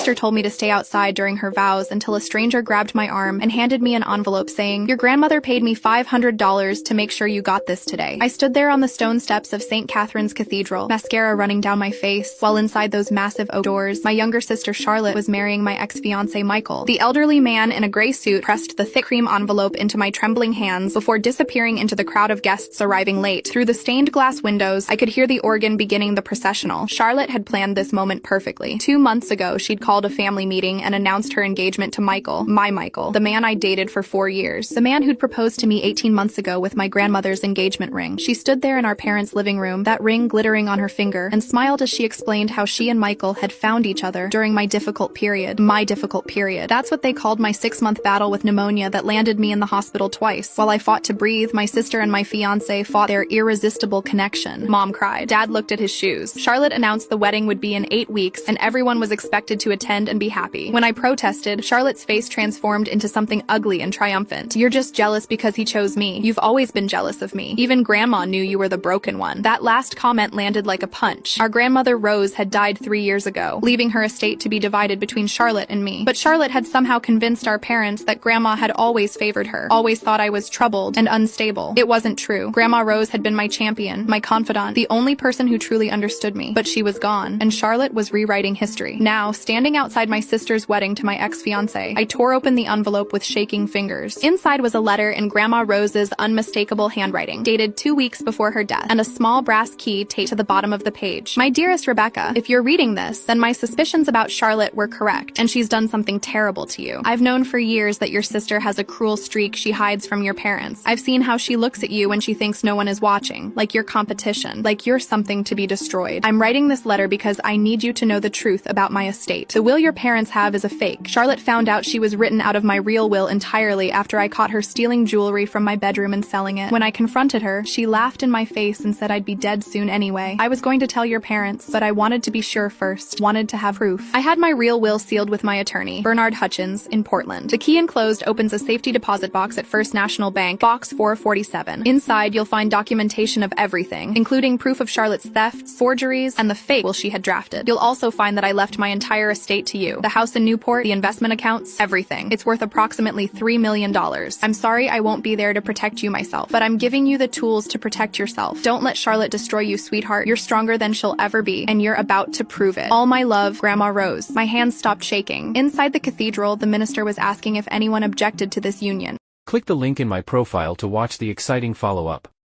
sister told me to stay outside during her vows until a stranger grabbed my arm and handed me an envelope saying, "Your grandmother paid me $500 to make sure you got this today." I stood there on the stone steps of St. Catherine's Cathedral, mascara running down my face, while inside those massive oak doors, my younger sister Charlotte was marrying my ex-fiancé Michael. The elderly man in a gray suit pressed the thick cream envelope into my trembling hands before disappearing into the crowd of guests arriving late. Through the stained glass windows, I could hear the organ beginning the processional. Charlotte had planned this moment perfectly. 2 months ago, she'd called a family meeting and announced her engagement to Michael, my Michael, the man I dated for 4 years, the man who'd proposed to me 18 months ago with my grandmother's engagement ring. She stood there in our parents' living room, that ring glittering on her finger, and smiled as she explained how she and Michael had found each other during my difficult period. My difficult period. That's what they called my 6-month battle with pneumonia that landed me in the hospital twice. While I fought to breathe, my sister and my fiancé fought their irresistible connection. Mom cried. Dad looked at his shoes. Charlotte announced the wedding would be in 8 weeks, and everyone was expected to attend and be happy. When I protested, Charlotte's face transformed into something ugly and triumphant. "You're just jealous because he chose me. You've always been jealous of me. Even Grandma knew you were the broken one." That last comment landed like a punch. Our grandmother Rose had died 3 years ago, leaving her estate to be divided between Charlotte and me. But Charlotte had somehow convinced our parents that Grandma had always favored her, always thought I was troubled and unstable. It wasn't true. Grandma Rose had been my champion, my confidant, the only person who truly understood me. But she was gone, and Charlotte was rewriting history. Now, standing outside my sister's wedding to my ex-fiancé, I tore open the envelope with shaking fingers. Inside was a letter in Grandma Rose's unmistakable handwriting, dated 2 weeks before her death, and a small brass key taped to the bottom of the page. "My dearest Rebecca, if you're reading this, then my suspicions about Charlotte were correct, and she's done something terrible to you. I've known for years that your sister has a cruel streak she hides from your parents. I've seen how she looks at you when she thinks no one is watching, like you're competition, like you're something to be destroyed. I'm writing this letter because I need you to know the truth about my estate. The will your parents have is a fake. Charlotte found out she was written out of my real will entirely after I caught her stealing jewelry from my bedroom and selling it. When I confronted her, she laughed in my face and said I'd be dead soon anyway. I was going to tell your parents, but I wanted to be sure first, wanted to have proof. I had my real will sealed with my attorney, Bernard Hutchins, in Portland. The key enclosed opens a safety deposit box at First National Bank, box 447. Inside, you'll find documentation of everything, including proof of Charlotte's thefts, forgeries, and the fake will she had drafted. You'll also find that I left my entire estate to you. The house in Newport, the investment accounts, everything. It's worth approximately $3 million. I'm sorry I won't be there to protect you myself, but I'm giving you the tools to protect yourself. Don't let Charlotte destroy you, sweetheart. You're stronger than she'll ever be, and you're about to prove it. All my love, Grandma Rose." My hands stopped shaking. Inside the cathedral, the minister was asking if anyone objected to this union. Click the link in my profile to watch the exciting follow-up.